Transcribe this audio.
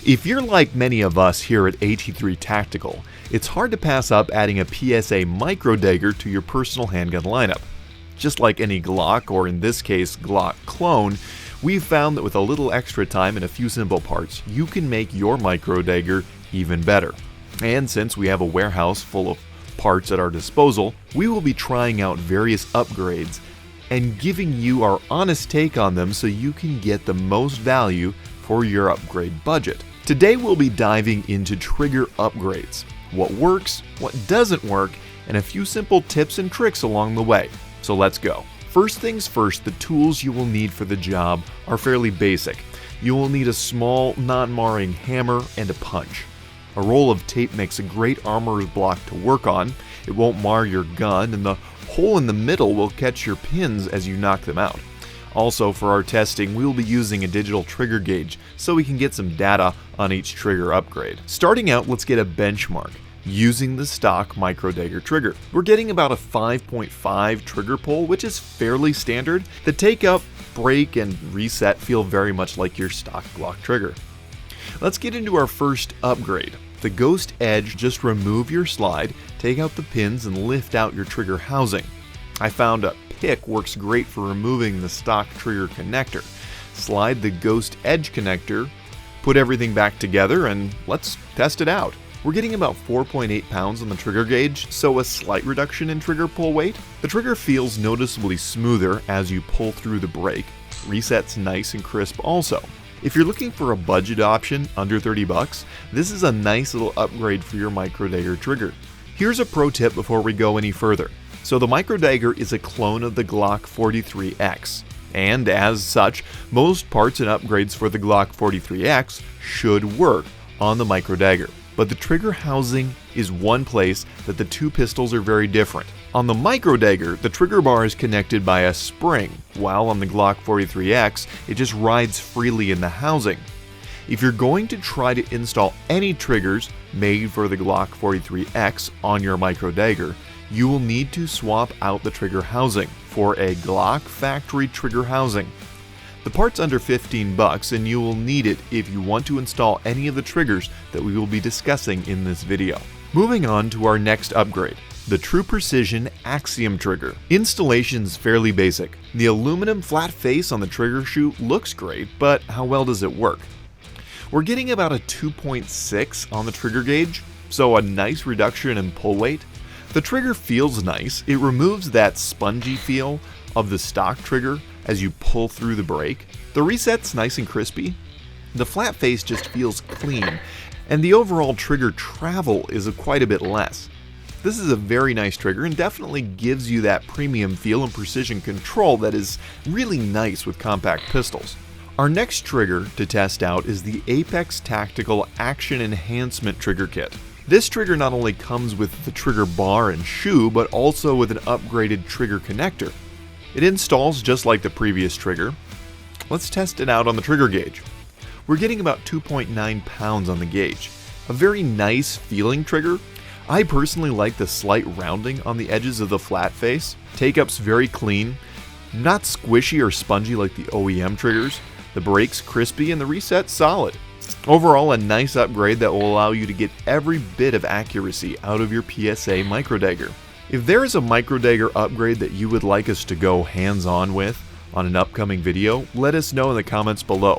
If you're like many of us here at AT3 Tactical, it's hard to pass up adding a PSA Micro Dagger to your personal handgun lineup. Just like any Glock, or in this case Glock clone, we've found that with a little extra time and a few simple parts, you can make your Micro Dagger even better. And since we have a warehouse full of parts at our disposal, we will be trying out various upgrades and giving you our honest take on them so you can get the most value for your upgrade budget. Today we'll be diving into trigger upgrades, what works, what doesn't work, and a few simple tips and tricks along the way. So let's go. First things first, the tools you will need for the job are fairly basic. You will need a small, non-marring hammer and a punch. A roll of tape makes a great armorer's block to work on. It won't mar your gun, and the hole in the middle will catch your pins as you knock them out. Also, for our testing, we will be using a digital trigger gauge so we can get some data on each trigger upgrade. Starting out, let's get a benchmark using the stock Micro Dagger trigger. We're getting about a 5.5 trigger pull, which is fairly standard. The take up, break, and reset feel very much like your stock Glock trigger. Let's get into our first upgrade. The Ghost Edge, just remove your slide, take out the pins, and lift out your trigger housing. I found a pick works great for removing the stock trigger connector. Slide the Ghost Edge connector, put everything back together, and let's test it out. We're getting about 4.8 pounds on the trigger gauge, so a slight reduction in trigger pull weight. The trigger feels noticeably smoother as you pull through the break. Resets nice and crisp also. If you're looking for a budget option under 30 bucks, this is a nice little upgrade for your Micro Dagger trigger. Here's a pro tip before we go any further. So the Micro Dagger is a clone of the Glock 43x, and as such, most parts and upgrades for the Glock 43x should work on the Micro Dagger. But the trigger housing is one place that the two pistols are very different. On the Micro Dagger, the trigger bar is connected by a spring, while on the Glock 43x, it just rides freely in the housing. If you're going to try to install any triggers made for the Glock 43x on your Micro Dagger, you will need to swap out the trigger housing for a Glock factory trigger housing. The part's under 15 bucks, and you will need it if you want to install any of the triggers that we will be discussing in this video. Moving on to our next upgrade, the True Precision Axiom trigger. Installation's fairly basic. The aluminum flat face on the trigger shoe looks great, but how well does it work? We're getting about a 2.6 on the trigger gauge, so a nice reduction in pull weight. The trigger feels nice. It removes that spongy feel of the stock trigger as you pull through the break. The reset's nice and crispy. The flat face just feels clean, and the overall trigger travel is quite a bit less. This is a very nice trigger and definitely gives you that premium feel and precision control that is really nice with compact pistols. Our next trigger to test out is the Apex Tactical Action Enhancement trigger kit. This trigger not only comes with the trigger bar and shoe, but also with an upgraded trigger connector. It installs just like the previous trigger. Let's test it out on the trigger gauge. We're getting about 2.9 pounds on the gauge. A very nice feeling trigger. I personally like the slight rounding on the edges of the flat face. Take-up's very clean, not squishy or spongy like the OEM triggers. The break's crispy and the reset's solid. Overall, a nice upgrade that will allow you to get every bit of accuracy out of your PSA Micro Dagger. If there is a Micro Dagger upgrade that you would like us to go hands-on with on an upcoming video, let us know in the comments below.